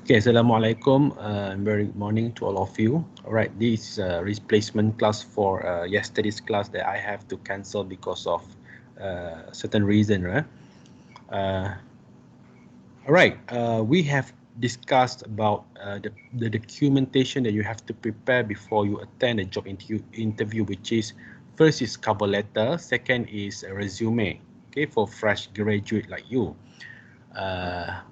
Okay, Assalamualaikum. Very good morning to all of you. All right, this is a replacement class for yesterday's class that I have to cancel because of certain reason, right? Uh, all right, we have discussed about the documentation that you have to prepare before you attend a job interview, which is first is cover letter, second is a resume, okay, for fresh graduate like you. Uh,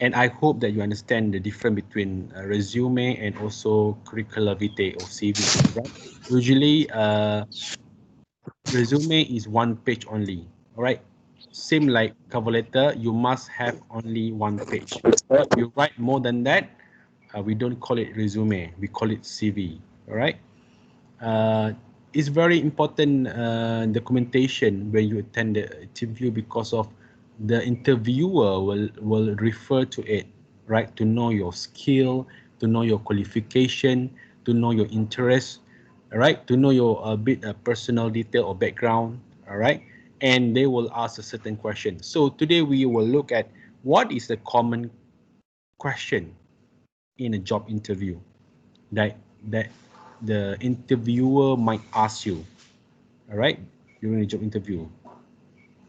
and I hope that you understand the difference between a resume and also curricula vitae or CV. Right? Usually, resume is one page only. All right. Same like cover letter, you must have only one page. If you write more than that, we don't call it resume. We call it CV. All right. Uh, it's very important documentation when you attend the interview because of the interviewer will refer to it, right? To know your skill, to know your qualification, to know your interest, all right? To know your a bit personal detail or background, all right? And they will ask a certain question. So today we will look at what is the common question in a job interview that the interviewer might ask you, all right, during the job interview.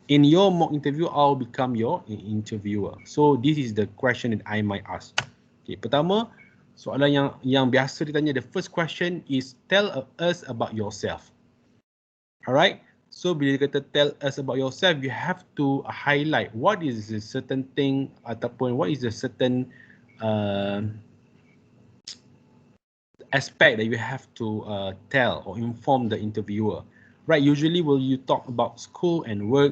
In your mock interview, I'll become your interviewer. So this is the question that I might ask. Okay, pertama, soalan yang biasa ditanya, the first question is tell us about yourself. All right. So bila kata tell us about yourself, you have to highlight what is a certain thing ataupun what is a certain uh, aspect that you have to tell or inform the interviewer, right? Usually, will you talk about school and work,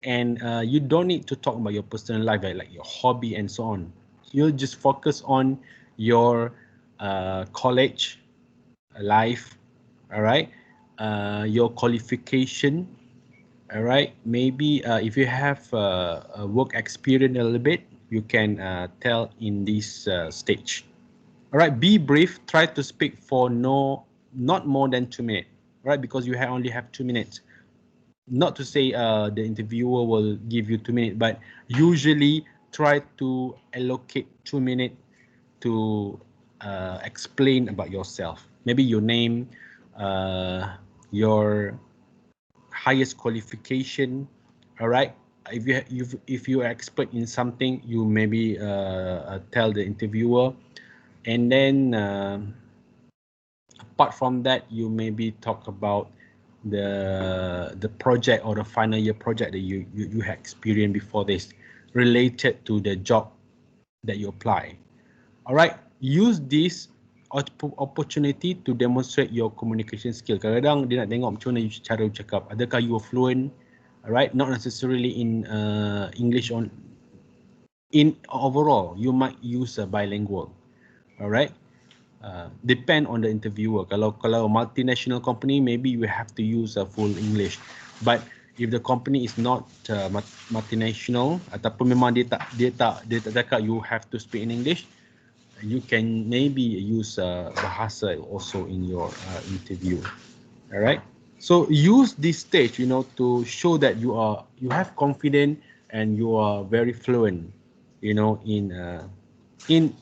and you don't need to talk about your personal life, like your hobby and so on. You'll just focus on your college life, all right? Your qualification, all right? Maybe if you have a work experience a little bit, you can tell in this stage. All right, be brief. Try to speak for not more than 2 minutes, right? Because you only have 2 minutes. Not to say the interviewer will give you 2 minutes, but usually try to allocate 2 minutes to explain about yourself. Maybe your name, your highest qualification. All right. If you are expert in something, you maybe tell the interviewer, and then apart from that, you maybe talk about the project or the final year project that you have experienced before this related to the job that you apply. All right, use this opportunity to demonstrate your communication skill. Kadang-kadang dia nak tengok macam mana cara you cakap. Adakah you are fluent? All right, not necessarily in English on in overall. You might use a bilingual. All right. Depend on the interviewer. Kalau multinational company, maybe you have to use a full English. But if the company is not multinational ataupun memang dia tak cakap you have to speak in English, you can maybe use bahasa also in your interview. All right. So use this stage, to show that you have confidence and you are very fluent, in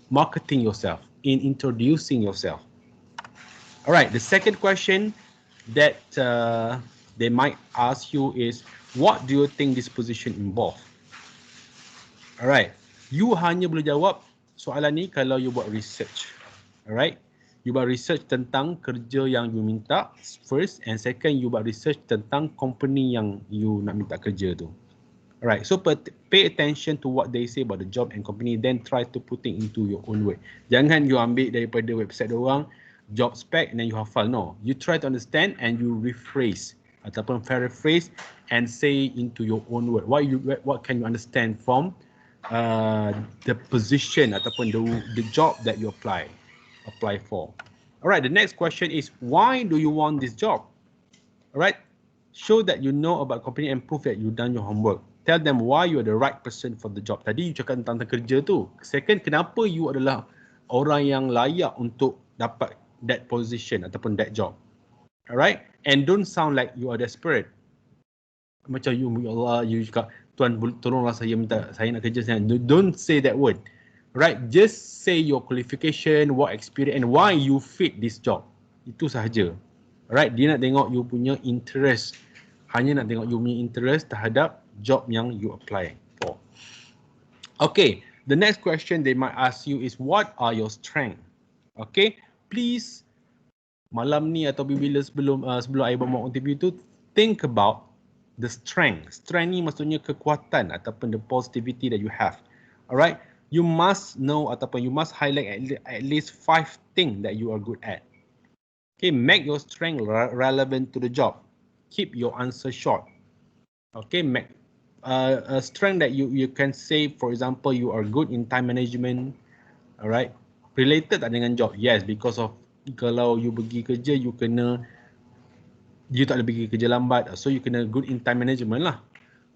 marketing yourself, in introducing yourself. All right, the second question that they might ask you is, what do you think this position involve? All right, you hanya boleh jawab soalan ni kalau you buat research. All right, you buat research tentang kerja yang you minta first, and second you buat research tentang company yang you nak minta kerja tu. Alright, so pay attention to what they say about the job and company, then try to put it into your own way. Jangan you ambil daripada website orang, job spec, and then you hafal. No, you try to understand and you rephrase ataupun paraphrase and say into your own word. What can you understand from the position ataupun the job that you apply for. Alright, the next question is, why do you want this job? Alright, show that you know about company and prove that you done your homework. Tell them why you are the right person for the job. Tadi you cakap tentang kerja tu. Second, kenapa you adalah orang yang layak untuk dapat that position ataupun that job. Alright? And don't sound like you are desperate. Macam you, ya Allah, you cakap, Tuan tolonglah saya nak kerja. Don't say that word. Right, just say your qualification, what experience and why you fit this job. Itu sahaja. Right, dia nak tengok you punya interest. Hanya nak tengok you punya interest terhadap job yang you apply for. Okay, the next question they might ask you is what are your strengths? Okay, please malam ni atau bila sebelum I buat interview tu, think about the strength. Strength ni maksudnya kekuatan ataupun the positivity that you have. Alright, you must know ataupun you must highlight at least 5 things that you are good at. Okay, make your strength relevant to the job. Keep your answer short. Okay, make a strength that you can say, for example, you are good in time management. Alright, related tak dengan job? Yes, because of kalau you pergi kerja, you tak boleh pergi kerja lambat, so you kena good in time management lah.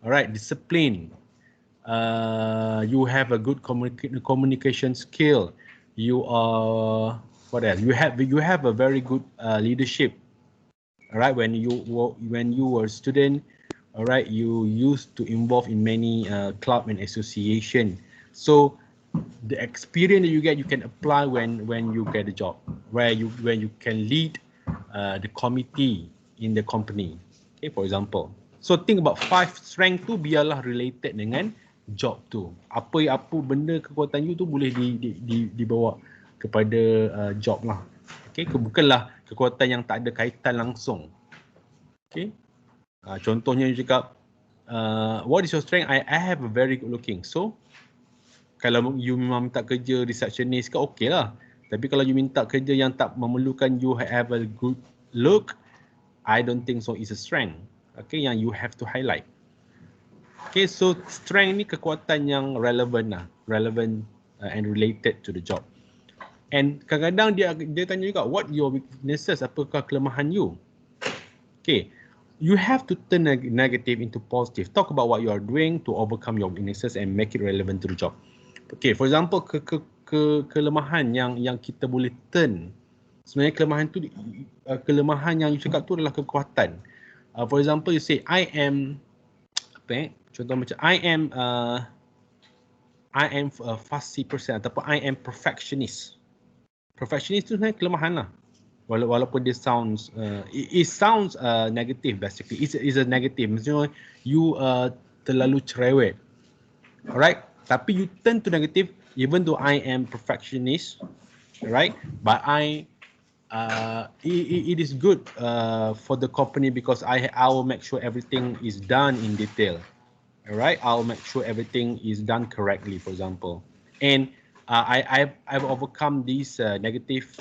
Alright, discipline. You have a good communication skill. You are what else? You have a very good leadership. Alright, when you were a student, alright, you used to involve in many club and association. So the experience that you get, you can apply when you get a job, when you can lead the committee in the company. Okay, for example. So think about 5 strength tu biarlah related dengan job tu. Apa benda kekuatan you tu boleh dibawa kepada job lah. Okay, bukanlah kekuatan yang tak ada kaitan langsung. Okay, contohnya you cakap, what is your strength? I have a very good looking. So kalau you memang minta kerja receptionist ke, okey lah. Tapi kalau you minta kerja yang tak memerlukan you have a good look, I don't think so it's a strength. Okay, yang you have to highlight. Okay, so strength ni kekuatan yang relevant lah. Relevant and related to the job. And kadang-kadang dia tanya juga, what your weaknesses, apakah kelemahan you? Okay, you have to turn negative into positive. Talk about what you are doing to overcome your weaknesses and make it relevant to the job. Okay, for example, kelemahan yang kita boleh turn. Sebenarnya kelemahan yang you cakap tu adalah kekuatan. For example, you say, I am a fussy person ataupun I am perfectionist. Perfectionist tu sebenarnya kelemahan lah. Walaupun dia sounds, it sounds negative basically. It's a negative. Maksudnya you terlalu cerewet. Alright, tapi you turn to negative, even though I am perfectionist, right? But it is good for the company because I will make sure everything is done in detail. Alright, I'll make sure everything is done correctly, for example. And I've overcome this negative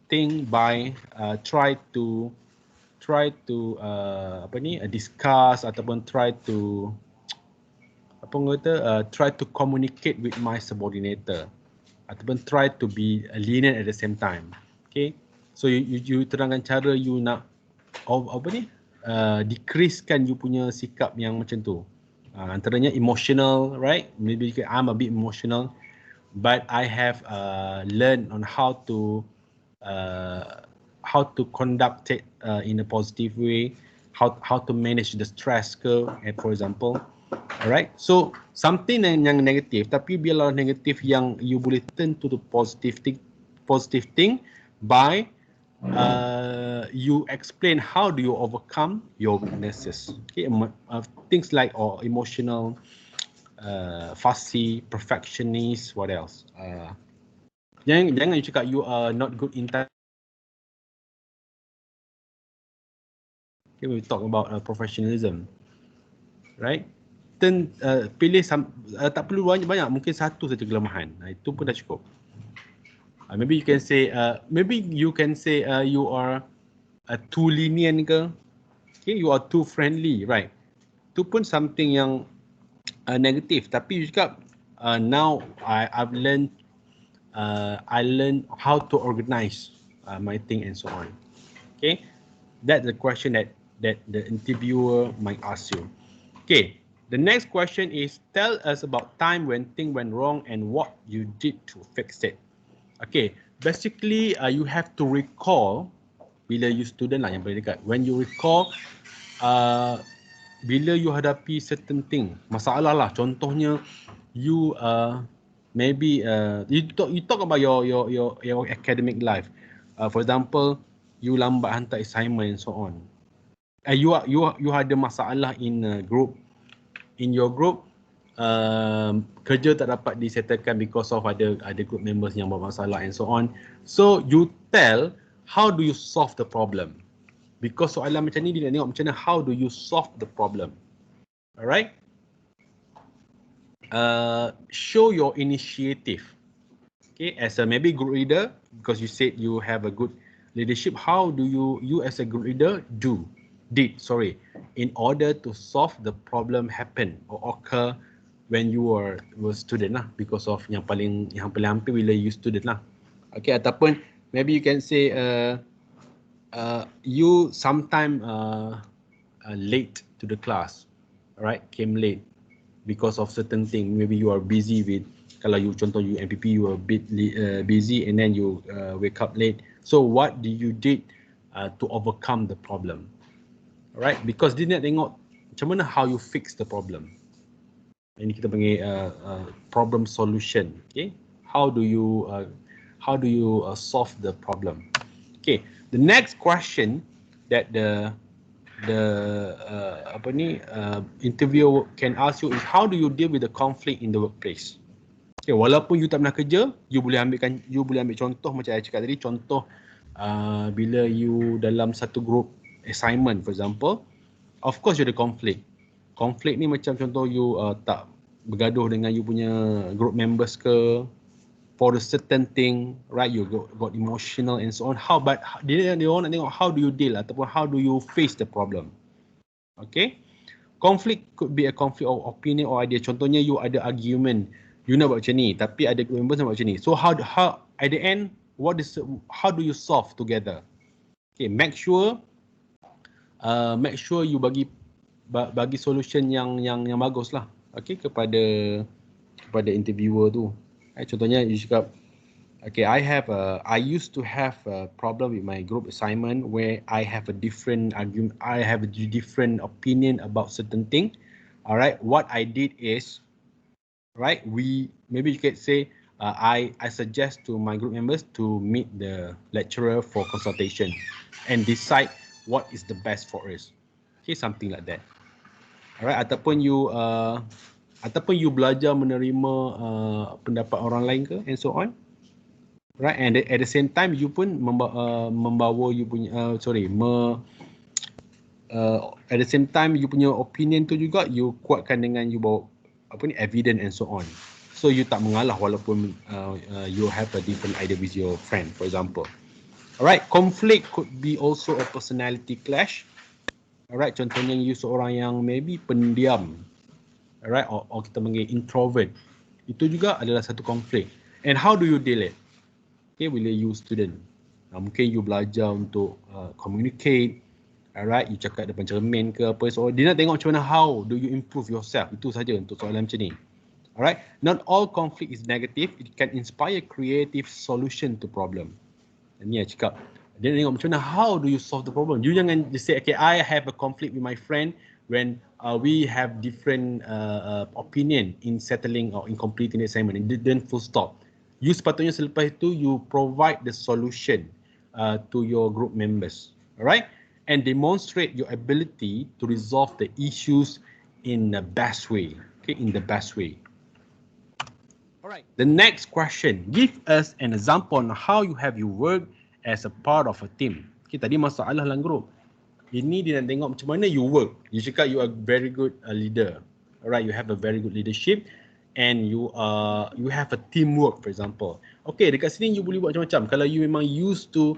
thing by try to discuss ataupun try to communicate with my subordinator ataupun try to be lenient at the same time. Okay, so you terangkan cara you nak decreasekan you punya sikap yang macam tu. Antaranya emotional, right? Maybe I'm a bit emotional, but I have learned on how to conduct it in a positive way, how to manage the stress curve, for example. Alright, so something yang negatif, tapi biarlah negatif yang you boleh turn to the positive thing by you explain how do you overcome your weaknesses. Okay, things like emotional, fussy, perfectionist, what else? Jangan you cakap you are not good in time. Okay, we talk about professionalism, right? Pilih tak perlu banyak, mungkin satu saja kelemahan. Itu pun dah cukup. Maybe you can say you are too lenient ke? Okay, you are too friendly, right? Itu pun something yang negatif. Tapi you cakap now I've learned I learned how to organize my thing and so on. Okay, that's the question that the interviewer might ask you. Okay. The next question is, tell us about time when things went wrong and what you did to fix it. Okay, basically you have to recall, bila you student lah yang paling dekat, when you recall bila you hadapi certain thing, masalah lah, contohnya you maybe you talk about your academic life. For example, you lambat hantar assignment and so on. You ada masalah in group, in your group, kerja tak dapat disettlekan because of ada group members yang bermasalah and so on. So you tell how do you solve the problem, because soalan macam ni dia nak tengok macam mana how do you solve the problem. Alright, show your initiative. Okay, as a maybe group leader, because you said you have a good leadership, how do you as a group leader did in order to solve the problem happen or occur when you were student lah, because of yang paling hampir bila you student lah. Okay, ataupun maybe you can say you sometime late to the class, right? Came late because of certain thing. Maybe you are busy with, kalau you contoh you MPP, you are a bit busy and then you wake up late. So what do you did to overcome the problem? Right, because dia nak tengok macam mana how you fix the problem. Ini kita panggil problem solution. Okay, how do you solve the problem? Okay, the next question that the interviewer can ask you is how do you deal with the conflict in the workplace? Okay, walaupun you tak pernah kerja, you boleh ambil contoh macam saya cakap tadi, contoh bila you dalam satu group assignment, for example, of course you ada conflict. Conflict ni macam contoh you tak bergaduh dengan you punya group members ke for a certain thing, right? You got emotional and so on. How, but dia orang nak tengok how do you deal ataupun how do you face the problem. Okay, conflict could be a conflict of opinion or idea. Contohnya you ada argument, you nak buat macam ni, tapi ada group members nak buat macam ni. So how at the end, how do you solve together? Okay, make sure you bagi solution yang bagus lah, okay, kepada interviewer tu. Contohnya you cakap, okay, I used to have a problem with my group assignment where I have a different argument, I have a different opinion about certain thing. Alright, what I did is, right, maybe you could say I suggest to my group members to meet the lecturer for consultation and decide what is the best for us. Okay, something like that. Alright, ataupun you belajar menerima pendapat orang lain ke and so on. Right, and at the same time you pun membawa you punya at the same time you punya opinion tu juga you kuatkan dengan you bawa evidence and so on. So you tak mengalah walaupun you have a different idea with your friend, for example. Alright, conflict could be also a personality clash. Alright, contohnya you seorang yang maybe pendiam, alright, or kita panggil introvert. Itu juga adalah satu konflik. And how do you deal it? Okay, bila you student, mungkin you belajar untuk communicate, alright, you cakap depan cermin ke apa, so dia nak tengok macam mana how do you improve yourself. Itu saja untuk soalan macam ni. Alright, not all conflict is negative, it can inspire creative solution to problem. Ini yang cakap, dia nak tengok macam mana how do you solve the problem. You jangan just say, okay, I have a conflict with my friend when we have different opinion in settling or in completing the assignment, and then full stop. You sepatutnya selepas itu you provide the solution to your group members, alright, and demonstrate your ability to resolve the issues in the best way. Okay, in the best way. Alright, the next question, give us an example on how you worked as a part of a team. Okay, tadi masalah dalam group. Ini dia nak tengok macam mana you work. You cakap you are very good leader. Alright, you have a very good leadership and you have a teamwork, for example. Okay, dekat sini you boleh buat macam-macam. Kalau you memang used to,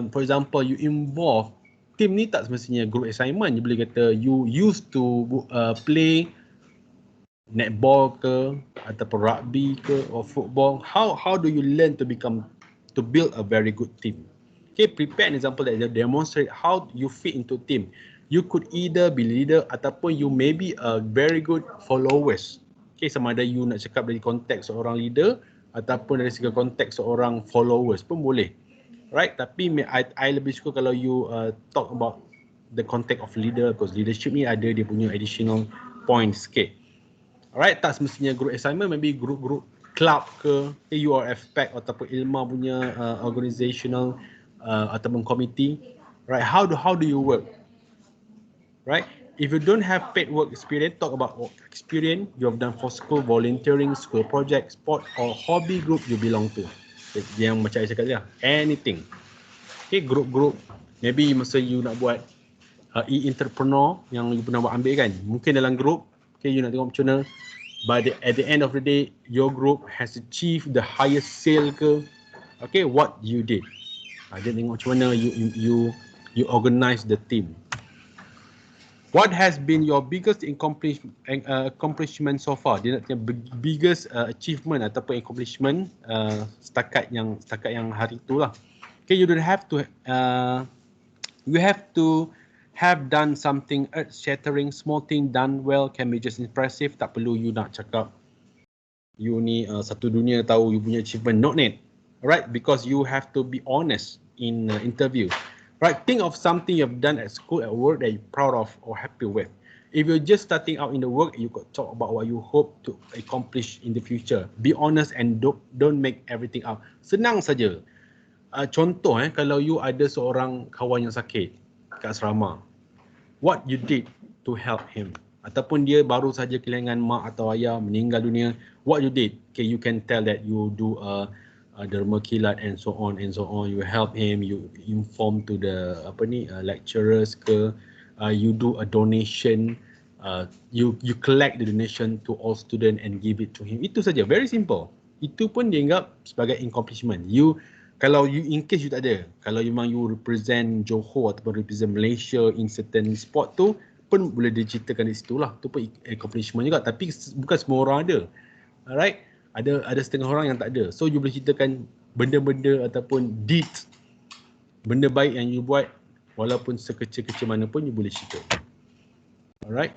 for example, you involve team ni tak semestinya group assignment. You boleh kata you used to play netball ke ataupun rugby ke or football. How do you learn to build a very good team? Okay, prepare an example that demonstrate how you fit into team. You could either be leader ataupun you may be a very good followers. Okay, sama ada you nak cakap dari konteks seorang leader ataupun dari segi konteks seorang followers pun boleh. Right, tapi I lebih suka kalau you talk about the context of leader, because leadership ni ada dia punya additional points sikit. Alright, tak semestinya group assignment, maybe group club ke, URF PAC ataupun ILMA punya organizational ataupun committee, right? How do you work, right? If you don't have paid work experience, talk about experience you have done for school, volunteering, school project, sport or hobby group you belong to. Yang macam saya cakap lah, anything. Okay, group-group, maybe masa you nak buat e-entrepreneur yang you pernah buat ambil kan, mungkin dalam group, okay, you nak tengok macam mana, at the end of the day, your group has achieved the highest sale ke, okay, what you did. Dia tengok macam mana you organize the team. What has been your biggest accomplishment so far? Dia nak tanya biggest achievement ataupun accomplishment setakat yang hari tu lah. Okay, you don't have to you have to have done something earth-shattering, small thing done well can be just impressive. Tak perlu you nak cakap you ni satu dunia tahu you punya achievement, not need. Alright, because you have to be honest in interview. Right, think of something you've done at school, at work that you're proud of or happy with. If you're just starting out in the work, you could talk about what you hope to accomplish in the future. Be honest and don't make everything up. Senang saja. Contoh, kalau you ada seorang kawan yang sakit kat asrama, what you did to help him? Ataupun dia baru saja kehilangan mak atau ayah, meninggal dunia, what you did? Okay, you can tell that you do derma kilat and so on and so on. You help him, you inform to the lecturers ke, you do a donation, you collect the donation to all student and give it to him. Itu saja, very simple. Itu pun dianggap sebagai accomplishment. Kalau you in case you tak ada, kalau memang you represent Johor ataupun represent Malaysia in certain sport tu, pun boleh diceritakan di situ lah. Tu pun accomplishment juga, tapi bukan semua orang ada. Alright, ada setengah orang yang tak ada. So you boleh ceritakan benda-benda ataupun deeds, benda baik yang you buat, walaupun sekecil-kecil mana pun you boleh cerita. Alright,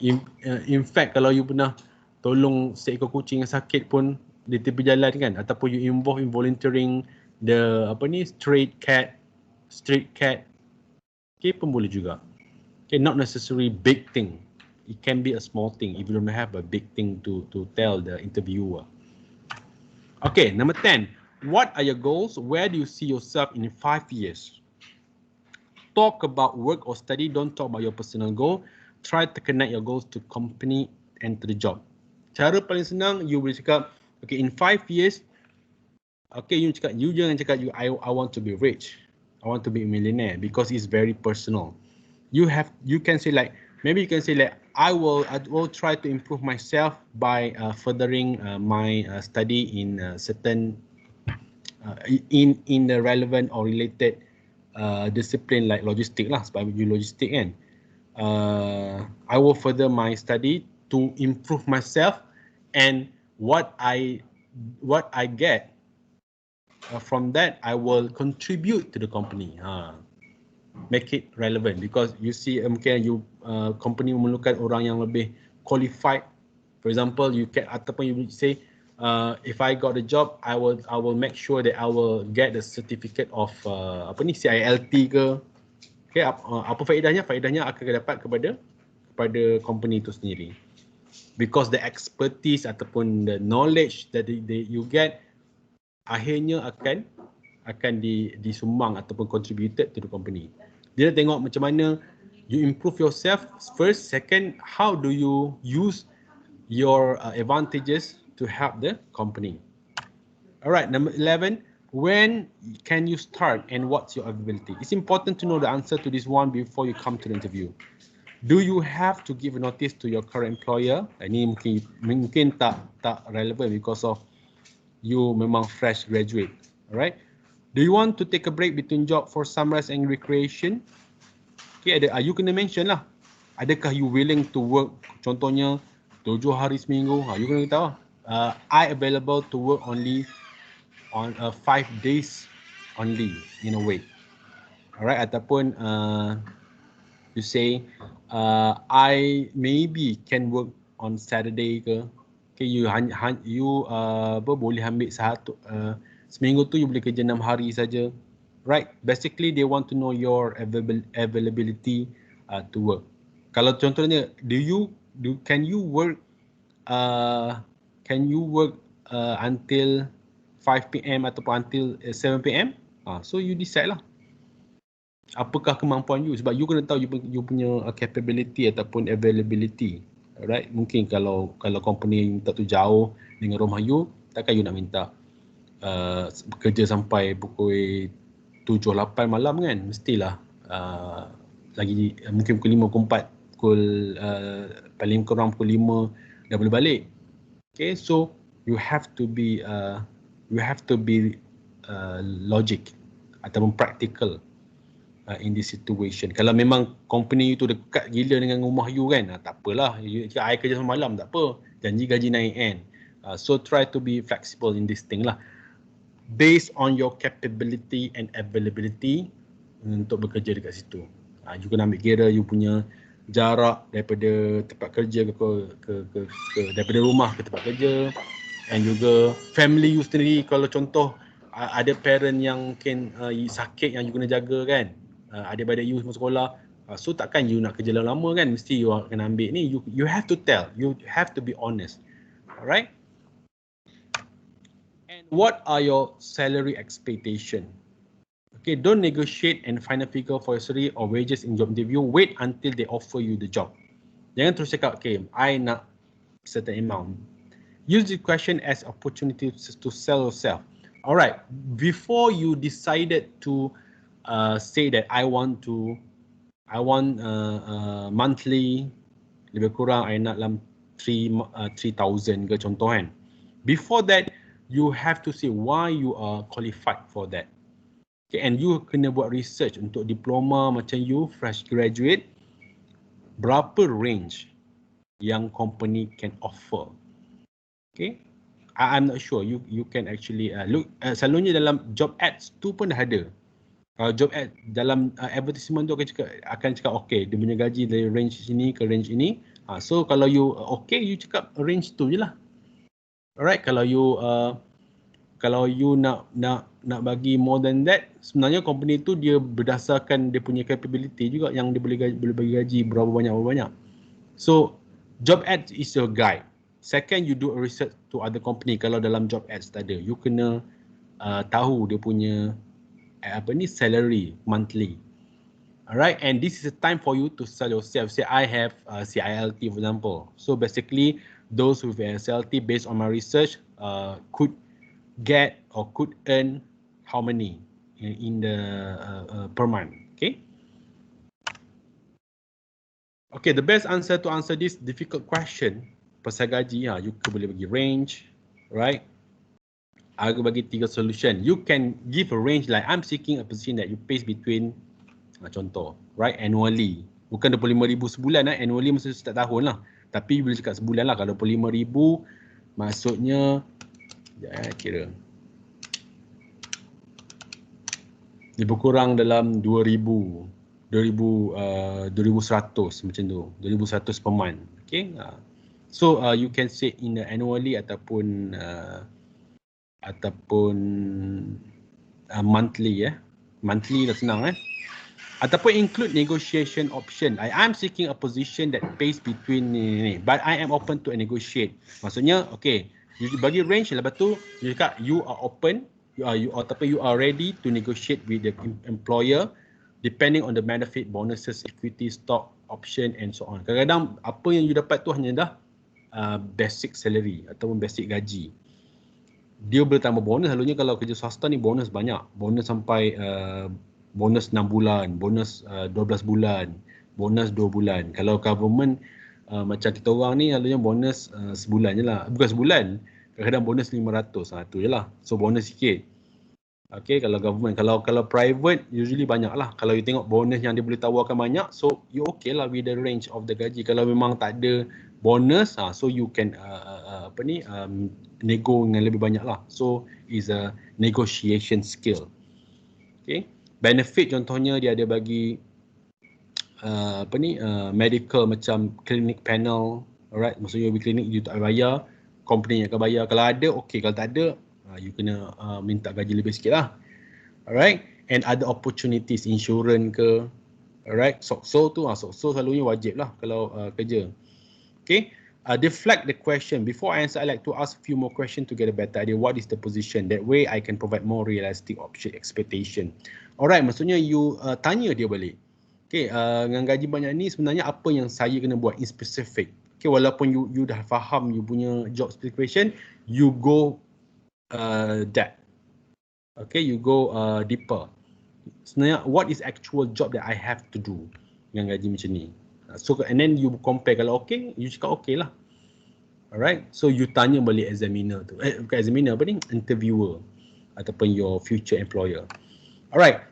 in fact kalau you pernah tolong seekor kucing yang sakit pun di tepi jalan kan, ataupun you involve in volunteering the street cat, okay, pun boleh juga. Okay, not necessarily big thing. It can be a small thing if you don't have a big thing to tell the interviewer. Okay, number 10. What are your goals? Where do you see yourself in 5 years? Talk about work or study. Don't talk about your personal goal. Try to connect your goals to company and to the job. Cara paling senang, you boleh cakap, okay, in 5 years, okay, you jangan cakap I want to be rich. I want to be a millionaire, because it's very personal. You can say like, maybe you can say like, I will try to improve myself by furthering my study in certain in the relevant or related discipline like logistic lah, sebab you logistic kan. I will further my study to improve myself, and what I get from that I will contribute to the company. Make it relevant, because you see mungkin you company memerlukan orang yang lebih qualified. For example, you can ataupun you say if I got the job, I will make sure that I will get the certificate of CILT ke. Okay, apa faedahnya? Faedahnya akan dapat kepada company itu sendiri, because the expertise ataupun the knowledge that you get akhirnya akan disumbang ataupun contributed to the company. Dia tengok macam mana you improve yourself first, second, how do you use your advantages to help the company. Alright, number 11, when can you start and what's your availability? It's important to know the answer to this one before you come to the interview. Do you have to give a notice to your current employer? Ini mungkin tak relevant because of you memang fresh graduate. Alright. Do you want to take a break between job for some rest and recreation? Okay, you kena mention lah. Adakah you willing to work, contohnya 7 hari seminggu? You kena tahu. I available to work only on 5 days only in a week. Alright, ataupun you say I maybe can work on Saturday ke. Okay, you boleh ambil seminggu tu you boleh kerja 6 hari saja. Right, basically they want to know your availability to work. Kalau contohnya, can you work until 5 PM ataupun until 7 PM. So you decide lah apakah kemampuan you, sebab you kena tahu you punya capability ataupun availability. Alright, mungkin kalau company minta tu jauh dengan rumah you, takkan you nak minta bekerja sampai pukul 7-8 malam kan. Mestilah lagi mungkin pukul 5, pukul 4, pukul paling kurang pukul 5 dah boleh balik. Okay, so you have to be logic ataupun practical in this situation. Kalau memang company tu dekat gila dengan rumah you kan, tak apalah, I kerja sampai malam tak apa, janji gaji naik kan. So try to be flexible in this thing lah, based on your capability and availability untuk bekerja dekat situ. You kena ambil kira you punya jarak daripada tempat kerja ke daripada rumah ke tempat kerja, and juga family you sendiri. Kalau contoh ada parent yang mungkin sakit yang you kena jaga kan, adik-adik you semua sekolah, so takkan you nak kerja lama-lama kan, mesti you kena ambil ni. You have to tell, you have to be honest. Alright, and what are your salary expectation? Okay, don't negotiate and final figure for your salary or wages in job interview. Wait until they offer you the job. Jangan terus cakap, okay, I nak certain amount. Use the question as opportunity to sell yourself. Alright, before you decided to say that I want monthly, lebih kurang I nak dalam 3,000 ke contoh kan. Before that, you have to say why you are qualified for that. Okay, and you kena buat research untuk diploma macam you, fresh graduate, berapa range yang company can offer. Okay, I'm not sure. You can actually look. Selalunya dalam job ads tu pun dah ada. Job ad dalam advertisement tu akan cakap okay, dia punya gaji dari range sini ke range ini. So kalau you okay, you cakap range tu je lah. Alright, kalau you nak bagi more than that, sebenarnya company tu dia berdasarkan dia punya capability juga yang dia boleh bagi gaji berapa banyak. So job ads is your guide. Second, you do a research to other company. Kalau dalam job ads tak ada, you kena tahu dia punya salary monthly. Alright, and this is a time for you to sell yourself. Say I have CILT for example. So basically those with SLT, based on my research, could get or could earn how many in the per month. Okay, the best answer to answer this difficult question pasal gaji, you boleh bagi range, right? Aku bagi 3 solution. You can give a range like I'm seeking a position that you pays between contoh, right, annually. Bukan 25,000 sebulan, annually mesti setiap tahun lah. Tapi boleh cakap sebulan lah. Kalau 25,000 maksudnya kira lebih kurang dalam 2,100 macam tu, 2,100 per month. Okay, so you can say in the annually ataupun monthly. Monthly dah senang ataupun include negotiation option. I'm seeking a position that pays between ni, but I am open to negotiate. Maksudnya okay, you bagi range, lepas tu you cakap you are open, you are ready to negotiate with the employer depending on the benefit, bonuses, equity, stock, option and so on. Kadang-kadang apa yang you dapat tu hanya dah basic salary ataupun basic gaji. Dia boleh tambah bonus. Selalunya kalau kerja swasta ni bonus banyak. Bonus sampai bonus 6 bulan, bonus 12 bulan, bonus 2 bulan. Kalau government macam kita orang ni selalunya bonus sebulan je lah. Bukan sebulan, kadang-kadang bonus 500. Tu je lah. So bonus sikit. Okay, kalau government. Kalau private usually banyak lah. Kalau you tengok bonus yang dia boleh tawarkan banyak, so you okay lah with the range of the gaji. Kalau memang tak ada bonus, so you can nego dengan lebih banyak lah. So is a negotiation skill. Okay, benefit contohnya dia ada bagi medical macam clinic panel. Alright, maksudnya clinic you tak bayar, company yang akan bayar. Kalau ada okay, kalau tak ada you kena minta gaji lebih sikit lah. Alright, and other opportunities, insurance ke. Alright, SOCSO tu SOCSO selalunya wajib lah kalau kerja. Okay, deflect the question. Before I answer, I like to ask a few more questions to get a better idea. What is the position? That way I can provide more realistic option expectation. Alright, maksudnya you tanya dia balik. Okay, dengan gaji banyak ni sebenarnya apa yang saya kena buat in specific. Okay, walaupun you dah faham you punya job specification, you go that. Okay, you go deeper. Sebenarnya what is actual job that I have to do dengan gaji macam ni. So and then you compare, kalau okay, you cakap okay lah. Alright, so you tanya balik examiner tu. Bukan examiner, apa ni? Interviewer ataupun your future employer. Alright,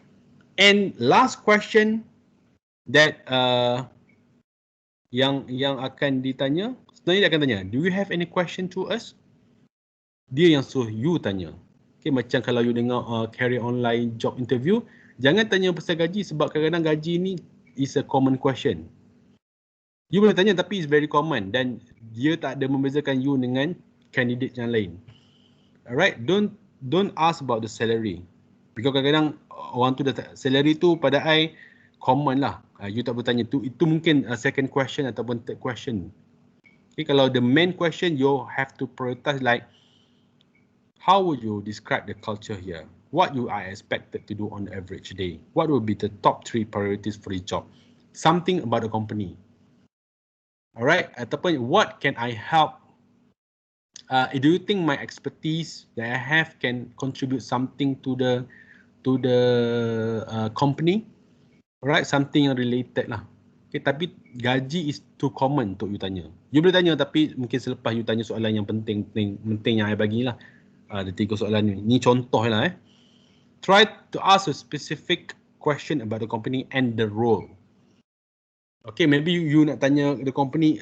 and last question that yang akan ditanya, sebenarnya dia akan tanya, do you have any question to us? Dia yang suruh you tanya. Okay, macam kalau you dengar career online job interview, jangan tanya pasal gaji sebab kadang-kadang gaji ni is a common question. You boleh tanya tapi it's very common dan dia tak ada membezakan you dengan candidate yang lain. Alright, don't ask about the salary. Because kadang-kadang orang tu dah salary tu pada I common lah. You tak boleh tanya tu. Itu mungkin second question ataupun third question. Okay, kalau the main question you have to prioritize like how would you describe the culture here? What you are expected to do on the average day? What would be the top 3 priorities for the job? Something about the company. Alright, ataupun what can I help? Do you think my expertise that I have can contribute something to the company? Alright, something yang related lah. Okay, tapi gaji is too common untuk you tanya. You boleh tanya tapi mungkin selepas you tanya soalan yang penting yang I bagilah. Ada 3 soalan ni. Ni contoh lah Try to ask a specific question about the company and the role. Okay, maybe you nak tanya the company,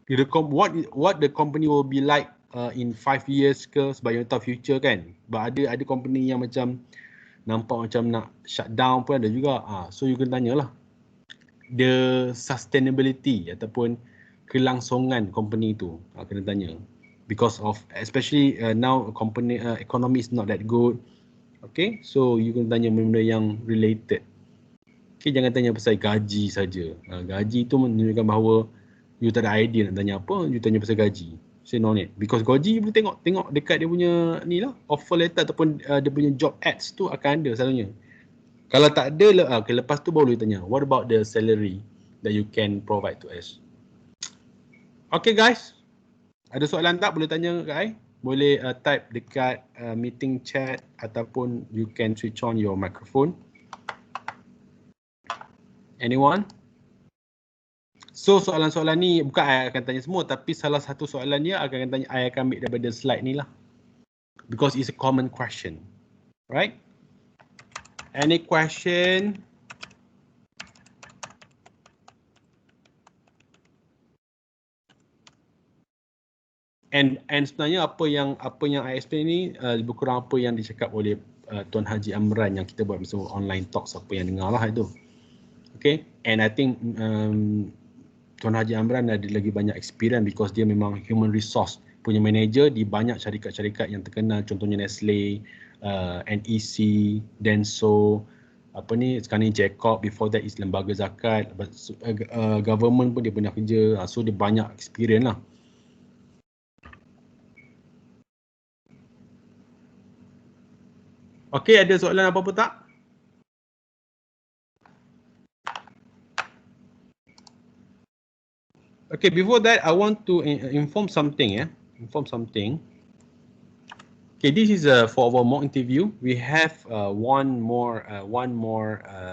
what the company will be like in 5 years ke, sebab you tahu future kan. But ada company yang macam nampak macam nak shut down pun ada juga. So you kena tanyalah the sustainability ataupun kelangsungan company tu, kena tanya. Because of especially now company economy is not that good. Okay, so you kena tanya benda yang related. Okay, jangan tanya pasal gaji saja. Gaji tu menunjukkan bahawa you tak ada idea nak tanya apa, you tanya pasal gaji. Say no need. Because gaji you boleh tengok dekat dia punya ni lah, offer letter ataupun dia punya job ads tu akan ada selalunya. Kalau tak ada, lepas tu baru you tanya, what about the salary that you can provide to us? Okay guys, ada soalan tak? Boleh tanya kat I. Boleh type dekat meeting chat ataupun you can switch on your microphone. Anyone? So soalan-soalan ni bukan I akan tanya semua, tapi salah satu soalan dia I akan ambil daripada slide ni lah. Because it's a common question. Right? Any question? And sebenarnya apa yang I explain ni lebih kurang apa yang dicakap oleh Tuan Haji Amran yang kita buat bersama online talks, apa yang dengar lah itu. Okay, and I think Tuan Haji Amran ada lagi banyak experience because dia memang human resource punya manager di banyak syarikat-syarikat yang terkenal, contohnya Nestle, NEC, Denso, sekarang ni Jacob, before that is lembaga zakat, government pun dia pernah kerja, so dia banyak experience lah. Okay, ada soalan apa-apa tak? Okay, before that, I want to inform something. Okay, this is for our mock interview. We have one more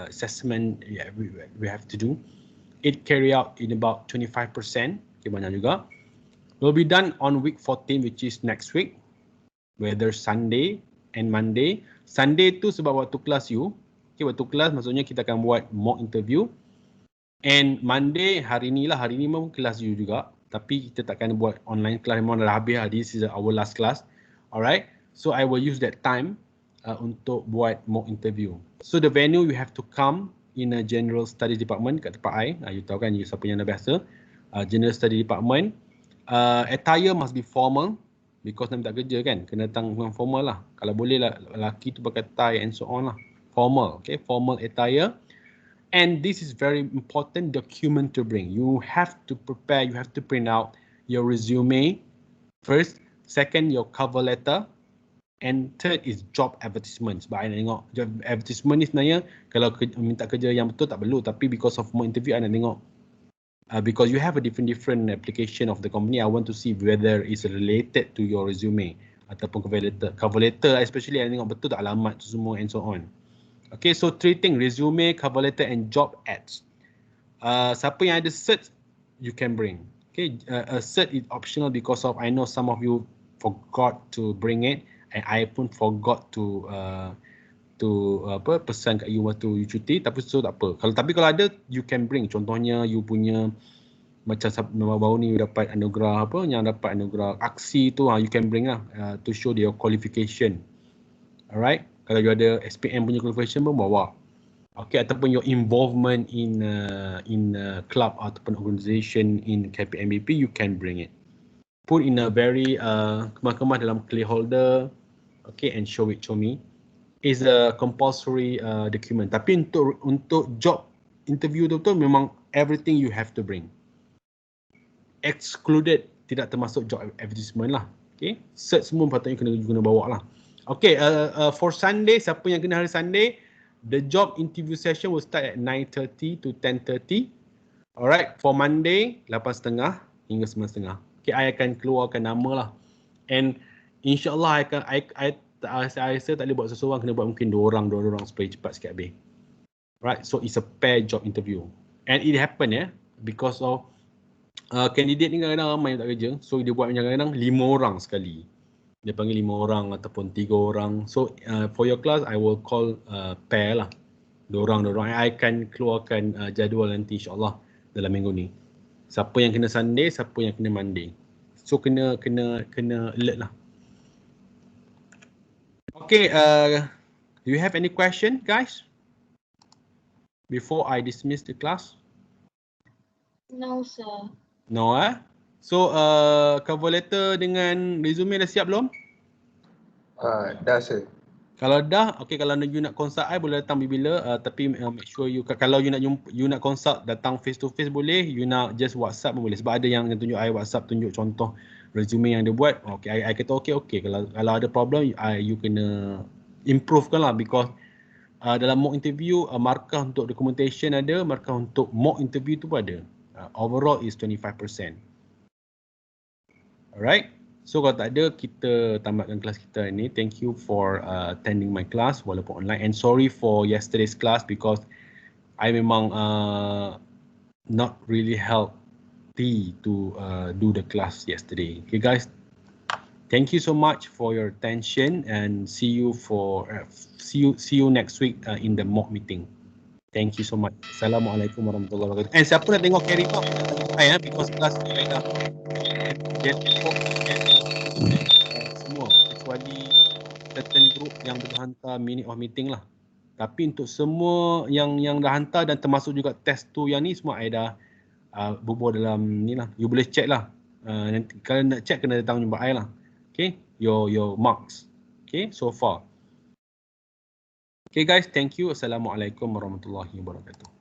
assessment we have to do. It carry out in about 25%. Okay, banyak juga. Will be done on week 14, which is next week, whether Sunday and Monday. Sunday tu sebab waktu kelas you. Okay, waktu kelas maksudnya kita akan buat mock interview. And Monday, hari ni memang kelas you juga. Tapi kita takkan buat online class, memang dah habis. This is our last class. Alright. So I will use that time untuk buat mock interview. So the venue you have to come in a general studies department kat tempat I. You tahu kan, you siapa yang dah biasa. General study department. Attire must be formal. Because nak minta kerja kan, kena datang dengan formal lah. Kalau boleh lah, lelaki tu pakai tie and so on lah. Formal, okay, formal attire. And this is very important document to bring. You have to prepare, you have to print out your resume first, second your cover letter, and third is job advertisement. Sebab I nak tengok job advertisement ni sebenarnya kalau minta kerja yang betul tak perlu, tapi because of more interview I nak tengok because you have a different application of the company, I want to see whether it's related to your resume ataupun cover letter especially I tengok betul tak alamat tu semua and so on. Okay, so three things: resume, cover letter and job ads. Siapa yang ada cert, you can bring. Okay, a cert is optional because of I know some of you forgot to bring it, and I pun forgot to pesan kat you waktu you cuti, tapi so tak apa. Kalau ada, you can bring. Contohnya you punya macam baru ni you dapat anugerah yang dapat anugerah aksi tu, you can bring lah to show your qualification. Alright, kalau you ada SPM punya qualification pun bawa. Okay, ataupun your involvement in club ataupun organisation in KPMBP, you can bring it. Put in a very kemah-kemah dalam clear holder, okay, and show me. Is a compulsory document. Tapi untuk job interview tu memang everything you have to bring. Excluded, tidak termasuk job advertisement lah. Okay, cert semua patutnya kena bawa lah. Okay, for Sunday, siapa yang kena hari Sunday, the job interview session will start at 9:30 to 10:30. Alright, for Monday, 8:30 hingga 9:30. Okay, I akan keluarkan nama lah. And insyaAllah saya tak boleh buat seseorang, kena buat mungkin dua orang supaya cepat sikit habis. Right, so it's a pair job interview. And it happen because of candidate ni kadang-kadang ramai yang tak kerja. So dia buat kadang-kadang 5 orang sekali. Dia panggil 5 orang ataupun 3 orang. So for your class, I will call pair lah. 2 orang. I akan keluarkan jadual nanti insyaAllah dalam minggu ni. Siapa yang kena Sunday, siapa yang kena Monday. So kena alert lah. Okay, do you have any question, guys? Before I dismiss the class? No, sir. No, So, cover letter dengan resume dah siap belum? Dah, sir. Kalau dah, okay, kalau you nak consult I boleh datang bila, tapi make sure you, kalau you nak consult datang face to face boleh, you nak just WhatsApp pun boleh. Sebab ada yang tunjuk I WhatsApp, tunjuk contoh resume yang dia buat. Okay, I kata okay. Kalau ada problem, you kena improve kan lah, because dalam mock interview, markah untuk documentation ada, markah untuk mock interview tu pun ada. Overall is 25%. Alright, so kalau tak ada, kita tamatkan kelas kita ni. Thank you for attending my class walaupun online, and sorry for yesterday's class because I memang not really healthy to do the class yesterday. Okay guys, thank you so much for your attention and see you next week in the mock meeting. Thank you so much. Assalamualaikum warahmatullahi wabarakatuh. And siapa nak tengok carry talk, because kelas ni dah semua kecuali certain group yang berhantar minute of meeting lah. Tapi untuk semua yang dah hantar dan termasuk juga test tu yang ni, semua I dah bubuh dalam ni lah. You boleh check lah. Nanti kalau nak check kena datang jumpa I lah. Okay, your marks. Okay, so far. Okay guys, thank you. Assalamualaikum warahmatullahi wabarakatuh.